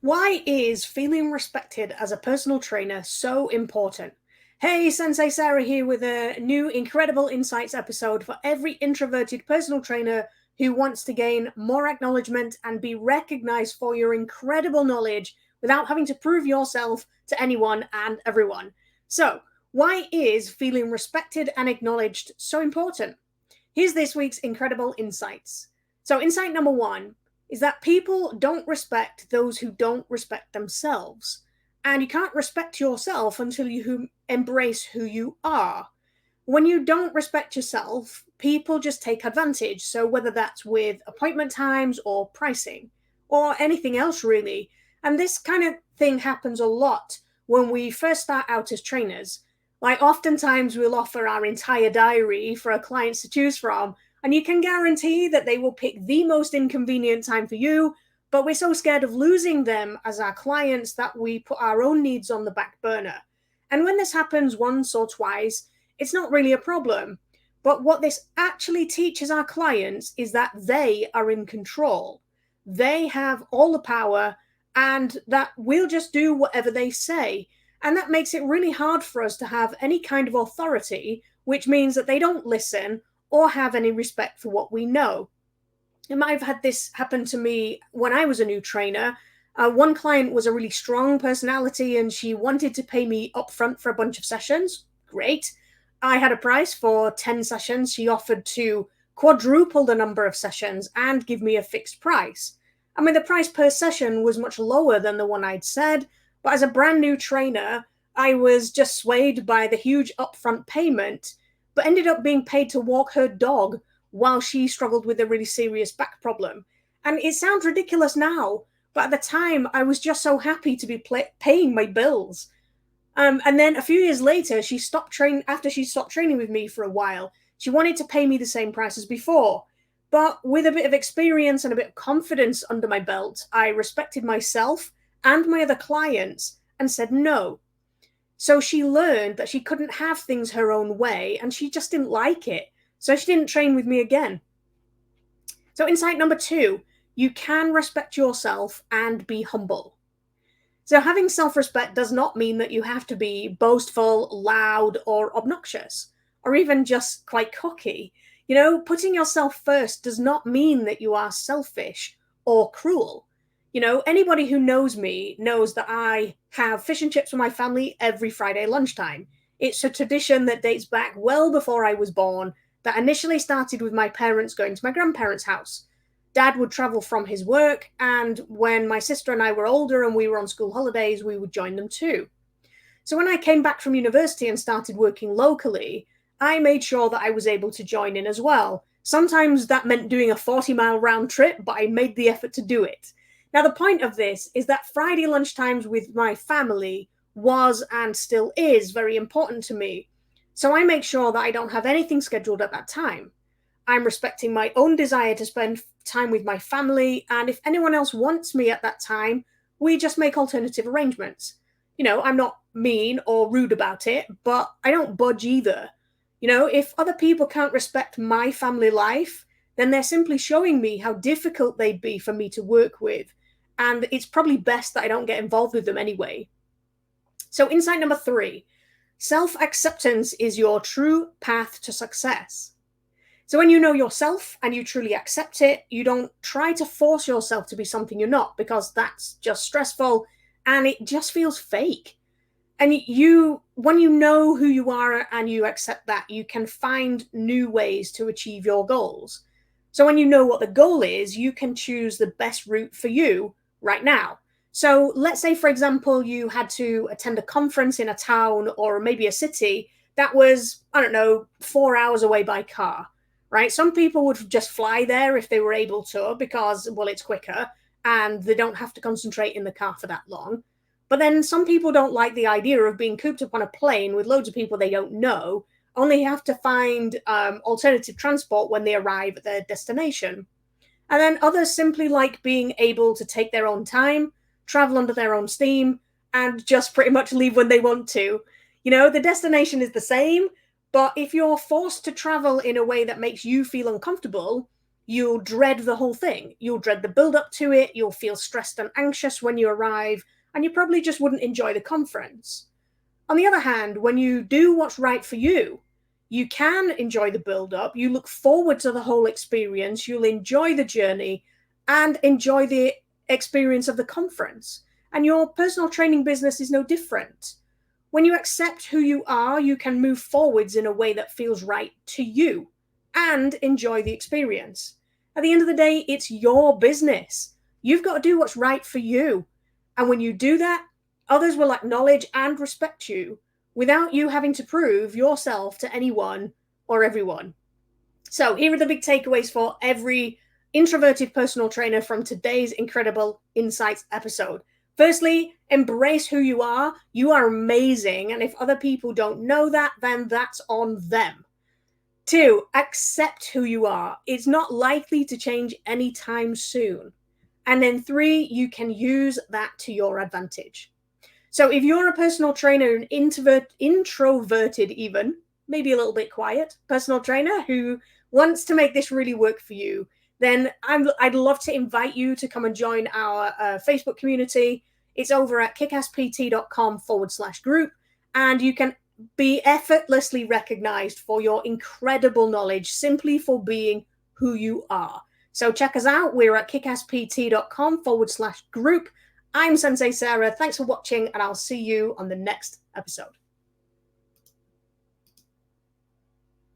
Why is feeling respected as a personal trainer so important? Hey, Sensei Sarah here with a new Incredible Insights episode for every introverted personal trainer who wants to gain more acknowledgement and be recognized for your incredible knowledge without having to prove yourself to anyone and everyone. So, why is feeling respected and acknowledged so important? Here's this week's Incredible Insights. So, insight number one is that people don't respect those who don't respect themselves. And you can't respect yourself until you embrace who you are. When you don't respect yourself, people just take advantage. So, whether that's with appointment times or pricing or anything else, really. And this kind of thing happens a lot when we first start out as trainers. Like, oftentimes we'll offer our entire diary for our clients to choose from, and you can guarantee that they will pick the most inconvenient time for you, but we're so scared of losing them as our clients that we put our own needs on the back burner. And when this happens once or twice, it's not really a problem. But what this actually teaches our clients is that they are in control. They have all the power, and that we'll just do whatever they say. And that makes it really hard for us to have any kind of authority, which means that they don't listen or have any respect for what we know. I might have had this happen to me when I was a new trainer. One client was a really strong personality and she wanted to pay me upfront for a bunch of sessions. Great. I had a price for 10 sessions. She offered to quadruple the number of sessions and give me a fixed price. I mean, the price per session was much lower than the one I'd said, but as a brand new trainer, I was just swayed by the huge upfront payment, but ended up being paid to walk her dog while she struggled with a really serious back problem. And it sounds ridiculous now, but at the time, I was just so happy to be paying my bills. And then a few years later, after she stopped training with me for a while, she wanted to pay me the same price as before. But with a bit of experience and a bit of confidence under my belt, I respected myself and my other clients and said no. So she learned that she couldn't have things her own way, and she just didn't like it. So she didn't train with me again. So insight number two, you can respect yourself and be humble. So having self-respect does not mean that you have to be boastful, loud, or obnoxious, or even just quite cocky. Putting yourself first does not mean that you are selfish or cruel. Anybody who knows me knows that I have fish and chips for my family every Friday lunchtime. It's a tradition that dates back well before I was born, that initially started with my parents going to my grandparents' house. Dad would travel from his work, and when my sister and I were older and we were on school holidays, we would join them too. So when I came back from university and started working locally, I made sure that I was able to join in as well. Sometimes that meant doing a 40-mile round trip, but I made the effort to do it. Now, the point of this is that Friday lunchtimes with my family was and still is very important to me. So I make sure that I don't have anything scheduled at that time. I'm respecting my own desire to spend time with my family, and if anyone else wants me at that time, we just make alternative arrangements. I'm not mean or rude about it, but I don't budge either. If other people can't respect my family life, then they're simply showing me how difficult they'd be for me to work with. And it's probably best that I don't get involved with them anyway. So insight number three, self-acceptance is your true path to success. So when you know yourself and you truly accept it, you don't try to force yourself to be something you're not, because that's just stressful and it just feels fake. And when you know who you are and you accept that, you can find new ways to achieve your goals. So when you know what the goal is, you can choose the best route for you right now. So let's say, for example, you had to attend a conference in a town or maybe a city that was, 4 hours away by car, right? Some people would just fly there if they were able to because, well, it's quicker and they don't have to concentrate in the car for that long. But then some people don't like the idea of being cooped up on a plane with loads of people they don't know, only have to find alternative transport when they arrive at their destination. And then others simply like being able to take their own time, travel under their own steam, and just pretty much leave when they want to. The destination is the same, but if you're forced to travel in a way that makes you feel uncomfortable, you'll dread the whole thing. You'll dread the build up to it. You'll feel stressed and anxious when you arrive, and you probably just wouldn't enjoy the conference. On the other hand, when you do what's right for you, you can enjoy the build up. You look forward to the whole experience. You'll enjoy the journey and enjoy the experience of the conference. And your personal training business is no different. When you accept who you are, you can move forwards in a way that feels right to you and enjoy the experience. At the end of the day, it's your business. You've got to do what's right for you. And when you do that, others will acknowledge and respect you without you having to prove yourself to anyone or everyone. So here are the big takeaways for every introverted personal trainer from today's incredible insights episode. Firstly, embrace who you are. You are amazing. And if other people don't know that, then that's on them. 2, accept who you are. It's not likely to change anytime soon. And then 3, you can use that to your advantage. So if you're a personal trainer, an introverted even, maybe a little bit quiet personal trainer who wants to make this really work for you, then I'd love to invite you to come and join our Facebook community. It's over at kickaspt.com/group, and you can be effortlessly recognized for your incredible knowledge simply for being who you are. So check us out. We're at kickaspt.com/group. I'm Sensei Sarah. Thanks for watching, and I'll see you on the next episode.